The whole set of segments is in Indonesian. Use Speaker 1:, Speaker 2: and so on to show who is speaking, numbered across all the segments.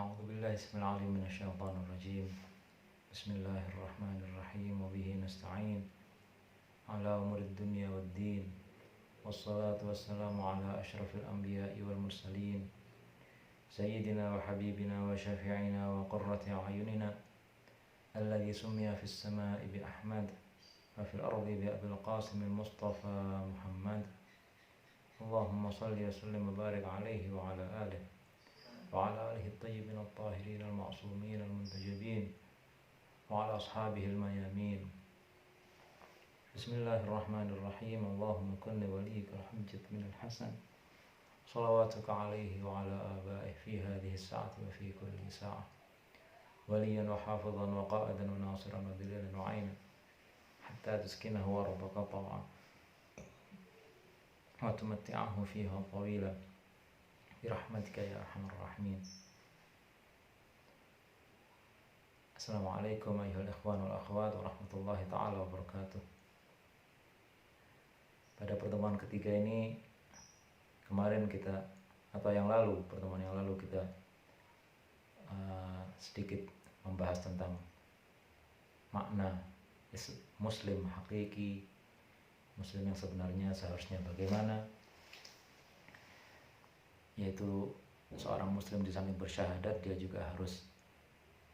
Speaker 1: أعوذ بالله السميع العليم من الشيطان الرجيم. بسم الله الرحمن الرحيم وبه نستعين على أمور الدنيا والدين والصلاة والسلام على أشرف الأنبياء والمرسلين سيدنا وحبيبنا وشفيعنا وقرة أعيننا الذي سمي في السماء بأحمد وفي الأرض بأبي القاسم المصطفى محمد. اللهم صل وسلم وبارك عليه وعلى آله الطيبين الطاهرين المعصومين المنتجبين وعلى أصحابه الميامين. بسم الله الرحمن الرحيم. اللهم كن وليك الحجة من الحسن صلواتك عليه وعلى آبائه في هذه الساعة وفي كل ساعة وليا وحافظا وقائدا وناصرا ودليلا وعينا حتى تسكنه ربك طوعا وتمتعه فيها طويلا برحمتك يا أرحم الراحمين. Assalamualaikum ayuhal ikhwan wal akhwat warahmatullahi ta'ala wabarakatuh. Pada pertemuan ketiga ini, pertemuan yang lalu kita sedikit membahas tentang makna muslim hakiki, muslim yang sebenarnya seharusnya bagaimana, yaitu seorang muslim di samping bersyahadat dia juga harus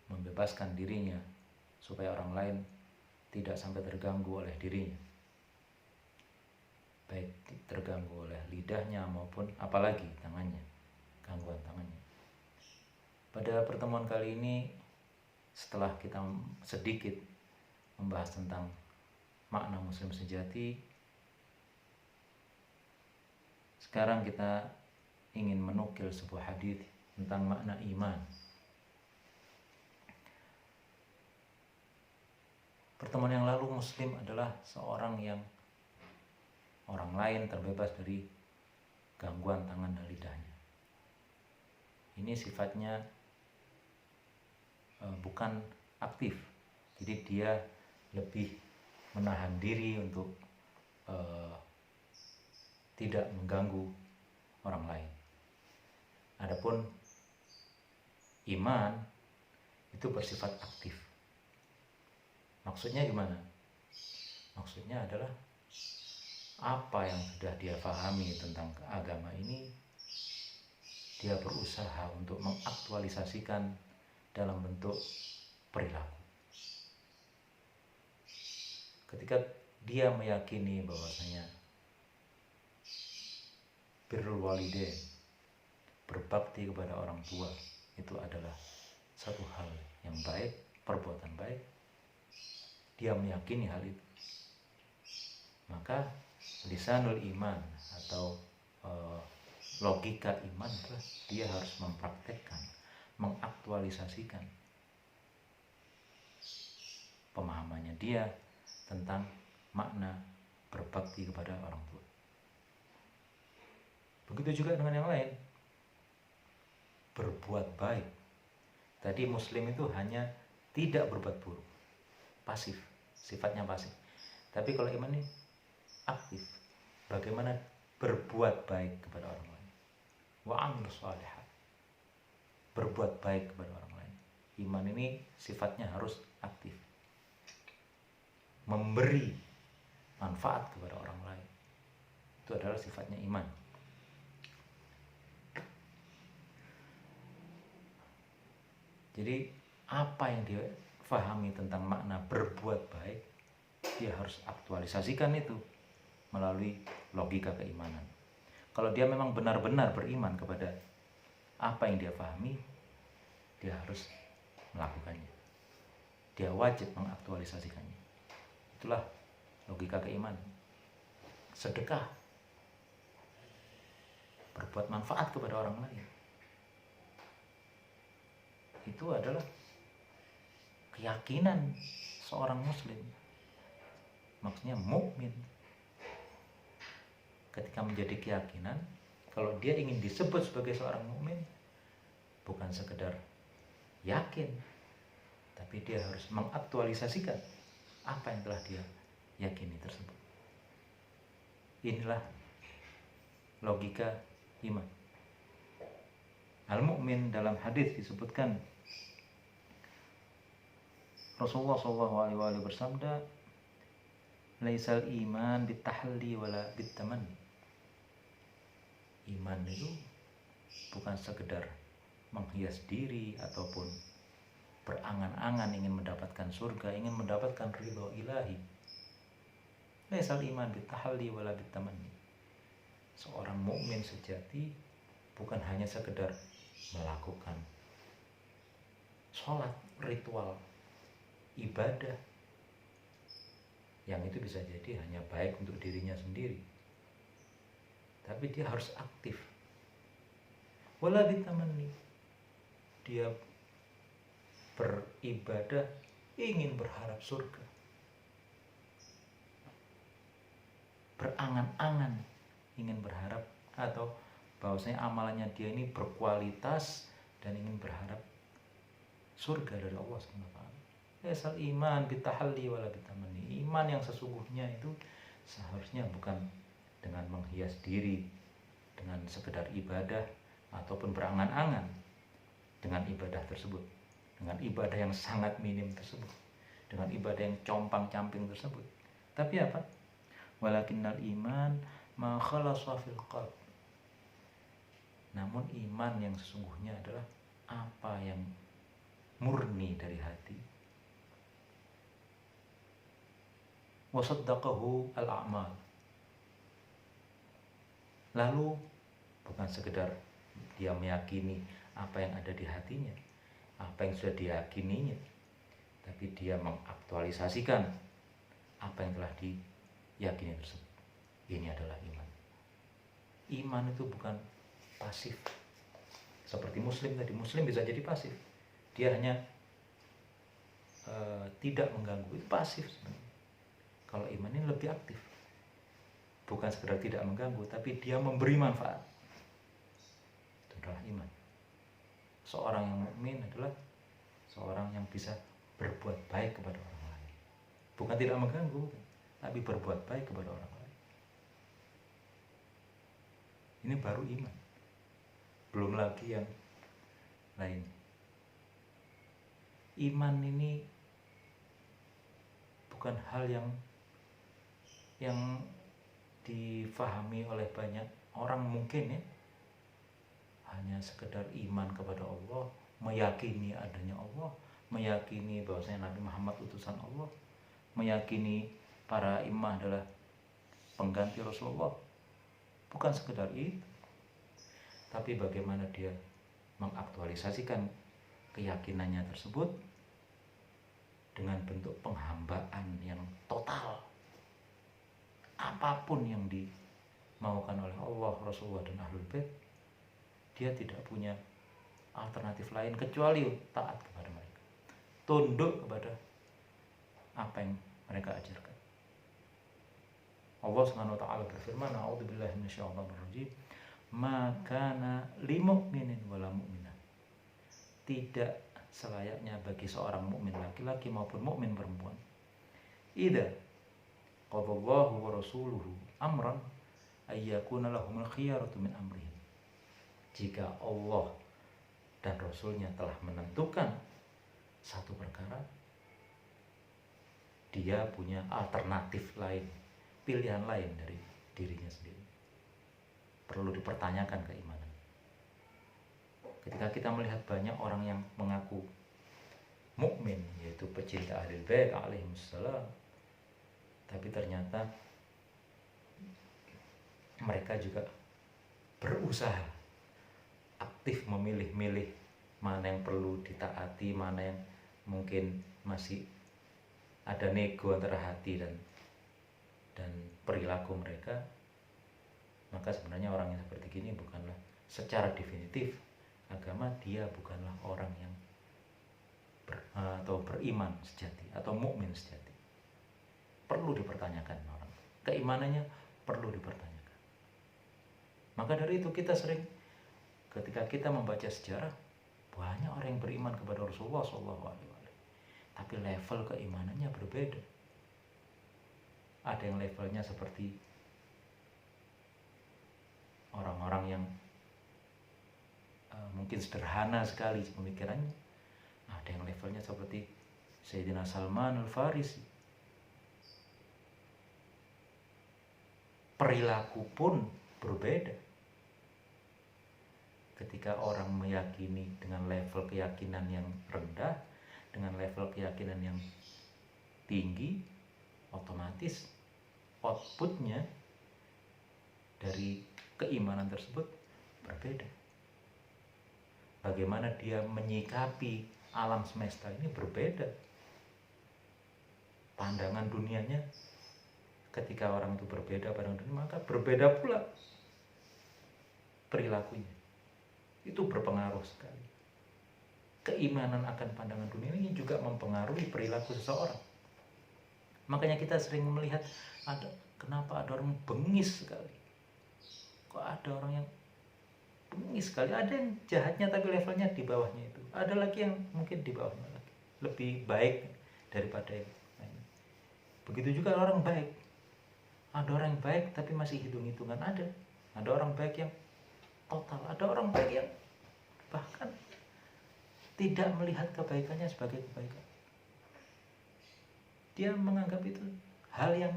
Speaker 1: membebaskan dirinya supaya orang lain tidak sampai terganggu oleh dirinya, baik terganggu oleh lidahnya maupun apalagi tangannya, gangguan tangannya. Pada pertemuan kali ini, setelah kita sedikit membahas tentang makna muslim sejati, sekarang kita ingin menukil sebuah hadis tentang makna iman. Pertemuan yang lalu, muslim adalah seorang yang orang lain terbebas dari gangguan tangan dan lidahnya. Ini sifatnya bukan aktif, jadi dia lebih menahan diri untuk tidak mengganggu orang lain. Adapun iman itu bersifat aktif. Maksudnya gimana? Maksudnya adalah apa yang sudah dia pahami tentang agama ini, dia berusaha untuk mengaktualisasikan dalam bentuk perilaku. Ketika dia meyakini bahwasanya birrul walidain, berbakti kepada orang tua, itu adalah satu hal yang baik, perbuatan baik, dia meyakini hal itu, maka lisanul iman atau logika iman adalah dia harus mempraktekkan, mengaktualisasikan pemahamannya dia tentang makna berbakti kepada orang tua. Begitu juga dengan yang lain, berbuat baik. Tadi muslim itu hanya tidak berbuat buruk, pasif, sifatnya pasif. Tapi kalau iman ini aktif, bagaimana berbuat baik kepada orang lain. Wa amilus shalihat, berbuat baik kepada orang lain. Iman ini sifatnya harus aktif, memberi manfaat kepada orang lain. Itu adalah sifatnya iman. Jadi apa yang dia fahami tentang makna berbuat baik, dia harus aktualisasikan itu melalui logika keimanan. Kalau dia memang benar-benar beriman kepada apa yang dia pahami, dia harus melakukannya. Dia wajib mengaktualisasikannya. Itulah logika keimanan. Sedekah, berbuat manfaat kepada orang lain, itu adalah keyakinan seorang muslim, maksudnya mukmin. Ketika menjadi keyakinan, kalau dia ingin disebut sebagai seorang mukmin, bukan sekedar yakin, tapi dia harus mengaktualisasikan apa yang telah dia yakini tersebut. Inilah logika iman. Al-mu'min dalam hadis disebutkan Rasulullah SAW bersabda, laisal iman bitahalli wala bitamanni. Iman itu bukan sekedar menghias diri ataupun berangan-angan ingin mendapatkan surga, ingin mendapatkan ridho ilahi. Laisal iman bitahalli wala bitamanni. Seorang mukmin sejati bukan hanya sekedar melakukan sholat, ritual, ibadah yang itu bisa jadi hanya baik untuk dirinya sendiri, tapi dia harus aktif. Wala bitamanni, dia beribadah ingin berharap surga, berangan-angan ingin berharap, atau bahwasanya amalannya dia ini berkualitas dan ingin berharap surga dari Allah SWT. Asal iman bitahalli wala bitamanni. Iman yang sesungguhnya itu seharusnya bukan dengan menghias diri dengan sekedar ibadah ataupun berangan-angan dengan ibadah tersebut, dengan ibadah yang sangat minim tersebut, dengan ibadah yang compang-camping tersebut. Tapi apa? Walakinnal iman ma khalasa fil qalb. Namun iman yang sesungguhnya adalah apa yang murni dari hati. Wa saddaqahu al-a'mal. Lalu bukan sekedar dia meyakini apa yang ada di hatinya, apa yang sudah diyakininya, tapi dia mengaktualisasikan apa yang telah diyakini tersebut. Ini adalah iman. Iman itu bukan pasif. Seperti muslim tadi, muslim bisa jadi pasif. Dia hanya tidak mengganggu, itu pasif sebenarnya. Kalau iman ini lebih aktif. Bukan sekedar tidak mengganggu, tapi dia memberi manfaat. Itu adalah iman. Seorang yang mukmin adalah seorang yang bisa berbuat baik kepada orang lain. Bukan tidak mengganggu, tapi berbuat baik kepada orang lain. Ini baru iman. Belum lagi yang lain. Iman ini bukan hal yang difahami oleh banyak orang mungkin ya. Hanya sekedar iman kepada Allah, meyakini adanya Allah, meyakini bahwasanya Nabi Muhammad utusan Allah, meyakini para imam adalah pengganti Rasulullah. Bukan sekedar itu, tapi bagaimana dia mengaktualisasikan keyakinannya tersebut dengan bentuk penghambaan yang total. Apapun yang dimaukan oleh Allah, Rasulullah, dan Ahlul Bait, dia tidak punya alternatif lain kecuali taat kepada mereka, tunduk kepada apa yang mereka ajarkan. Allah Subhanahu wa taala berfirman, a'udzubillahi minasyaitonir rajim, ma kana lil mu'minin wala mu'minah. Tidak selayaknya bagi seorang mukmin laki-laki maupun mukmin perempuan, idza qadallahu wa rasuluhu amran ayyakuna lahumul khiyaratu min amrihim. Jika Allah dan Rasulnya telah menentukan satu perkara, dia punya alternatif lain, pilihan lain dari dirinya sendiri. Perlu dipertanyakan keimanan. Ketika kita melihat banyak orang yang mengaku mukmin, yaitu pecinta Ahlul Bait alaihimussalam, tapi ternyata mereka juga berusaha aktif memilih-milih mana yang perlu ditaati, mana yang mungkin masih ada nego antara hati dan perilaku mereka, maka sebenarnya orang yang seperti ini bukanlah secara definitif agama, dia bukanlah orang yang beriman sejati atau mukmin sejati. Perlu dipertanyakan orang, keimanannya perlu dipertanyakan. Maka dari itu kita sering ketika kita membaca sejarah, banyak orang yang beriman kepada Rasulullah SAW, tapi level keimanannya berbeda. Ada yang levelnya seperti orang-orang yang mungkin sederhana sekali pemikirannya. Ada yang levelnya seperti Sayyidina Salman Al-Farisi. Perilaku pun berbeda. Ketika orang meyakini dengan level keyakinan yang rendah, dengan level keyakinan yang tinggi, otomatis outputnya dari keimanan tersebut berbeda. Bagaimana dia menyikapi alam semesta ini berbeda. Pandangan dunianya, ketika orang itu berbeda pandangan dunia, maka berbeda pula perilakunya. Itu berpengaruh sekali. Keimanan akan pandangan dunia ini juga mempengaruhi perilaku seseorang. Makanya kita sering melihat kenapa ada orang bengis sekali. Kok ada orang yang bengis sekali? Ada yang jahatnya tapi levelnya di bawahnya itu. Ada lagi yang mungkin di bawahnya lagi, lebih baik daripada yang lain. Begitu juga orang baik. Ada orang yang baik tapi masih hitung-hitungan, ada. Ada orang baik yang total, ada orang baik yang bahkan tidak melihat kebaikannya sebagai kebaikan. Dia menganggap itu hal yang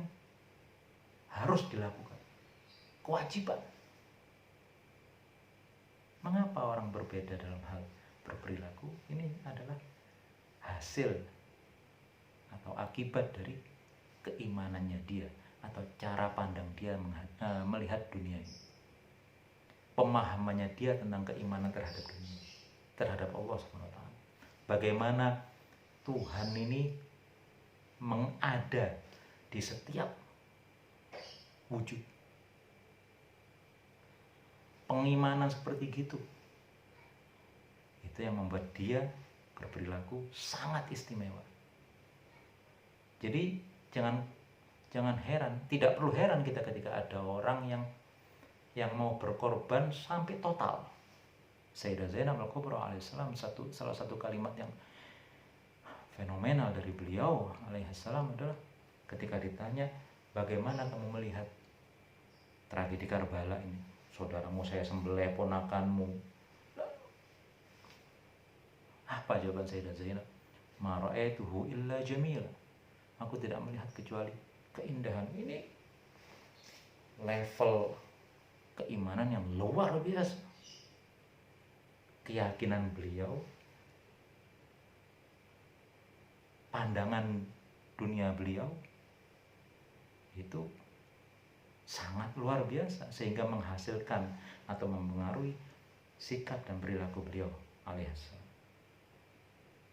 Speaker 1: harus dilakukan, kewajiban. Mengapa orang berbeda dalam hal berperilaku? Ini adalah hasil atau akibat dari keimanannya dia, atau cara pandang dia melihat dunia ini. Pemahamannya dia tentang keimanan terhadap dunia, terhadap Allah SWT. Bagaimana Tuhan ini mengada di setiap wujud. Pengimanan seperti gitu, itu yang membuat dia berperilaku sangat istimewa. Jadi jangan heran, tidak perlu heran kita ketika ada orang yang mau berkorban sampai total. Sayyidah Zainab Al-Kubra alaihissalam, salah satu kalimat yang fenomenal dari beliau alaihissalam adalah ketika ditanya, bagaimana kamu melihat tragedi Karbala ini? Saudaramu saya sembelih, ponakanmu. Apa jawaban Sayyidah Zainab? Ma ra'aituhu illa jamila. Aku tidak melihat kecuali keindahan. Ini level keimanan yang luar biasa. Keyakinan beliau, pandangan dunia beliau itu sangat luar biasa, sehingga menghasilkan atau mempengaruhi sikap dan perilaku beliau alaihissalam.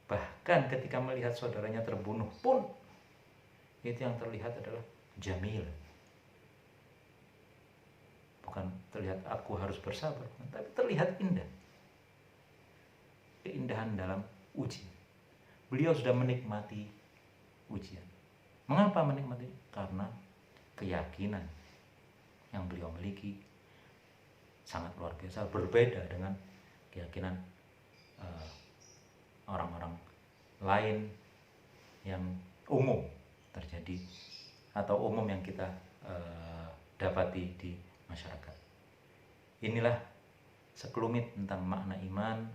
Speaker 1: Bahkan ketika melihat saudaranya terbunuh pun, itu yang terlihat adalah jamil. Bukan terlihat aku harus bersabar, tapi terlihat indah. Keindahan dalam ujian. Beliau sudah menikmati ujian. Mengapa menikmati? Karena keyakinan yang beliau miliki sangat luar biasa, berbeda dengan keyakinan orang-orang lain yang umum terjadi atau umum yang kita dapati di masyarakat. Inilah sekelumit tentang makna iman.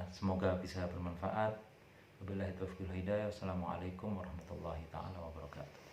Speaker 1: Semoga bisa bermanfaat. Wabillahi taufiq wal hidayah. Wassalamualaikum warahmatullahi taala wabarakatuh.